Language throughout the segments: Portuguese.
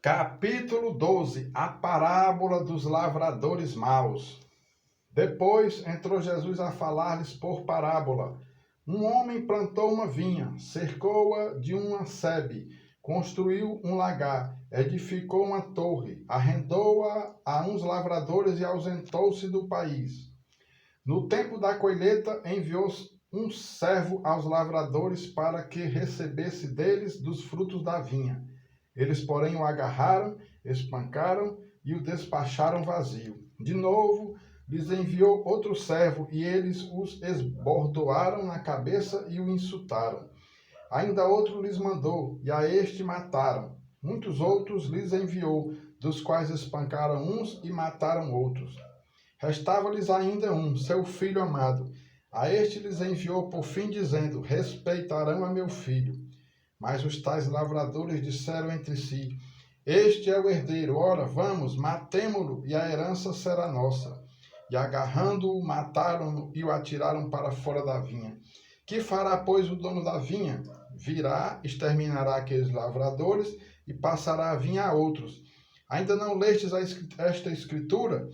Capítulo 12. A parábola dos lavradores maus. Depois entrou Jesus a falar-lhes por parábola. Um homem plantou uma vinha, cercou-a de uma sebe, construiu um lagar, edificou uma torre, arrendou-a a uns lavradores e ausentou-se do país. No tempo da colheita, enviou um servo aos lavradores para que recebesse deles dos frutos da vinha. Eles, porém, o agarraram, espancaram e o despacharam vazio. De novo, lhes enviou outro servo, e eles os esbordoaram na cabeça e o insultaram. Ainda outro lhes mandou, e a este mataram. Muitos outros lhes enviou, dos quais espancaram uns e mataram outros. Restava-lhes ainda um, seu filho amado. A este lhes enviou por fim, dizendo: respeitarão a meu filho. Mas os tais lavradores disseram entre si: este é o herdeiro, ora, vamos, matemo-lo, e a herança será nossa. E agarrando-o, mataram-no e o atiraram para fora da vinha. Que fará, pois, o dono da vinha? Virá, exterminará aqueles lavradores e passará a vinha a outros. Ainda não lestes esta escritura?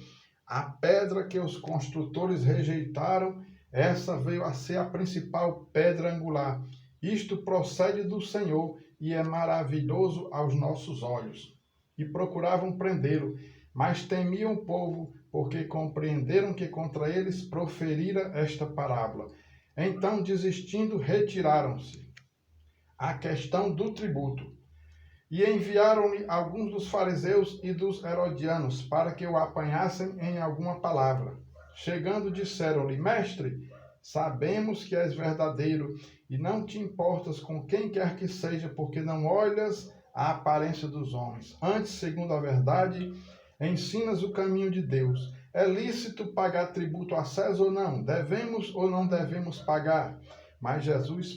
A pedra que os construtores rejeitaram, essa veio a ser a principal pedra angular. Isto procede do Senhor e é maravilhoso aos nossos olhos. E procuravam prendê-lo, mas temiam o povo, porque compreenderam que contra eles proferira esta parábola. Então, desistindo, retiraram-se. A questão do tributo. E enviaram-lhe alguns dos fariseus e dos herodianos, para que o apanhassem em alguma palavra. Chegando, disseram-lhe: mestre, sabemos que és verdadeiro e não te importas com quem quer que seja, porque não olhas a aparência dos homens. Antes, segundo a verdade, ensinas o caminho de Deus. É lícito pagar tributo a César ou não? Devemos ou não devemos pagar? Mas Jesus,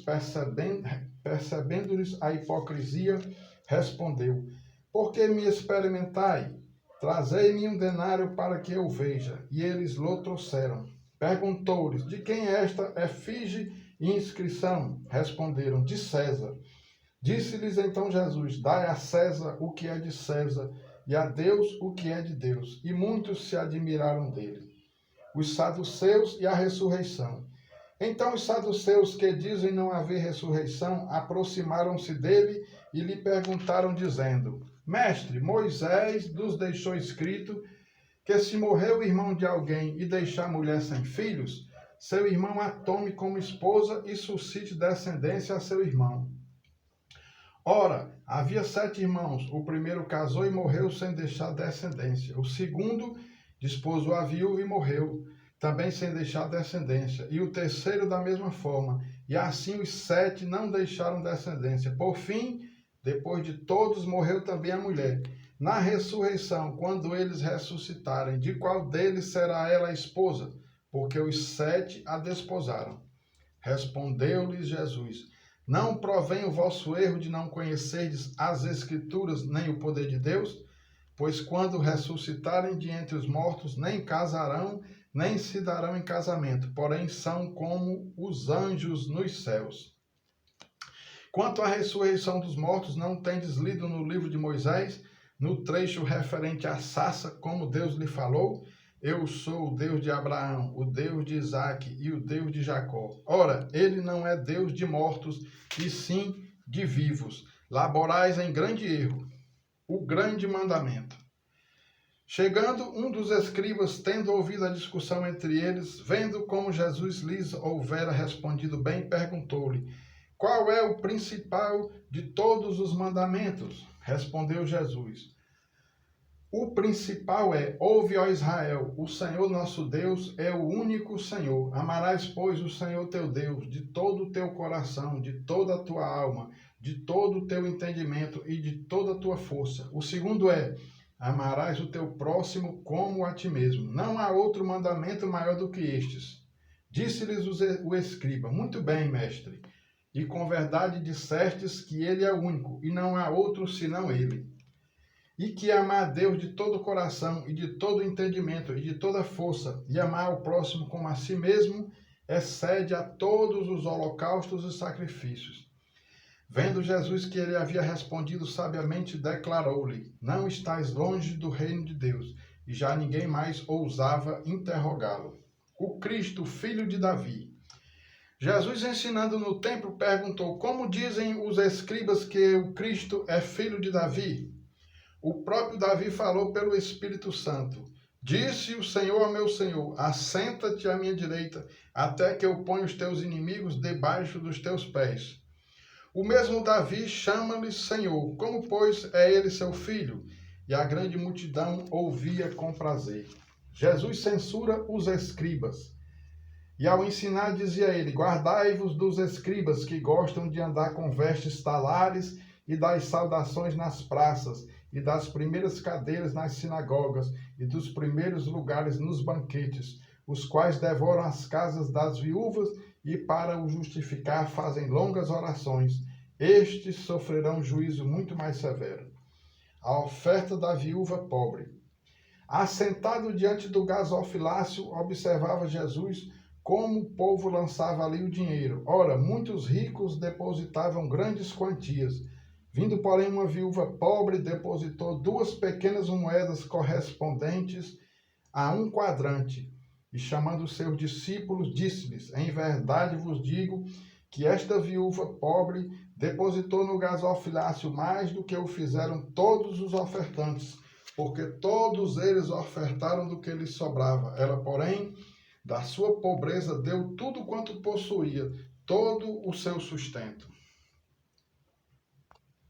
percebendo-lhes a hipocrisia, respondeu: por que me experimentai? Trazei-me um denário para que eu veja. E eles lhe trouxeram. Perguntou-lhes: de quem é esta efígie e inscrição? Responderam: de César. Disse-lhes então Jesus: dai a César o que é de César, e a Deus o que é de Deus. E muitos se admiraram dele. Os saduceus e a ressurreição. Então os saduceus, que dizem não haver ressurreição, aproximaram-se dele e lhe perguntaram, dizendo: mestre, Moisés nos deixou escrito que se morrer o irmão de alguém e deixar a mulher sem filhos, seu irmão a tome como esposa e suscite descendência a seu irmão. Ora, havia 7 irmãos. O primeiro casou e morreu sem deixar descendência. O segundo desposou a viúva e morreu, também sem deixar descendência. E o terceiro da mesma forma. E assim os 7 não deixaram descendência. Por fim, depois de todos, morreu também a mulher. Na ressurreição, quando eles ressuscitarem, de qual deles será ela a esposa? Porque os 7 a desposaram. Respondeu-lhes Jesus: não provém o vosso erro de não conhecerdes as Escrituras nem o poder de Deus? Pois quando ressuscitarem de entre os mortos, nem casarão, nem se darão em casamento, porém são como os anjos nos céus. Quanto à ressurreição dos mortos, não tendes lido no livro de Moisés, no trecho referente à sarça, como Deus lhe falou: eu sou o Deus de Abraão, o Deus de Isaque e o Deus de Jacó. Ora, ele não é Deus de mortos, e sim de vivos. Laborais em grande erro, o grande mandamento. Chegando um dos escribas, tendo ouvido a discussão entre eles, vendo como Jesus lhes houvera respondido bem, perguntou-lhe: qual é o principal de todos os mandamentos? Respondeu Jesus: o principal é: ouve, ó Israel, o Senhor nosso Deus é o único Senhor. Amarás, pois, o Senhor teu Deus de todo o teu coração, de toda a tua alma, de todo o teu entendimento e de toda a tua força. O segundo é: amarás o teu próximo como a ti mesmo. Não há outro mandamento maior do que estes. Disse-lhes o escriba: muito bem, mestre, e com verdade dissestes que ele é o único, e não há outro senão ele. E que amar a Deus de todo o coração e de todo o entendimento e de toda a força, e amar o próximo como a si mesmo, excede a todos os holocaustos e sacrifícios. Vendo Jesus que ele havia respondido sabiamente, declarou-lhe: Não estais longe do reino de Deus. E já ninguém mais ousava interrogá-lo. O Cristo, filho de Davi. Jesus, ensinando no templo, perguntou: Como dizem os escribas que o Cristo é filho de Davi? O próprio Davi falou pelo Espírito Santo: Disse o Senhor ao meu Senhor: Assenta-te à minha direita, até que eu ponha os teus inimigos debaixo dos teus pés. O mesmo Davi chama-lhe Senhor, como, pois, é ele seu filho? E a grande multidão ouvia com prazer. Jesus censura os escribas. E ao ensinar, dizia ele: Guardai-vos dos escribas, que gostam de andar com vestes talares e das saudações nas praças, e das primeiras cadeiras nas sinagogas, e dos primeiros lugares nos banquetes, os quais devoram as casas das viúvas, e para o justificar fazem longas orações. Estes sofrerão juízo muito mais severo. A oferta da viúva pobre. Assentado diante do gasofilácio, observava Jesus como o povo lançava ali o dinheiro. Ora, muitos ricos depositavam grandes quantias. Vindo, porém, uma viúva pobre, depositou 2 pequenas moedas correspondentes a 1 quadrante. E chamando os seus discípulos, disse-lhes: Em verdade vos digo que esta viúva pobre depositou no gasofilácio mais do que o fizeram todos os ofertantes, porque todos eles ofertaram do que lhes sobrava. Ela, porém, da sua pobreza deu tudo quanto possuía, todo o seu sustento.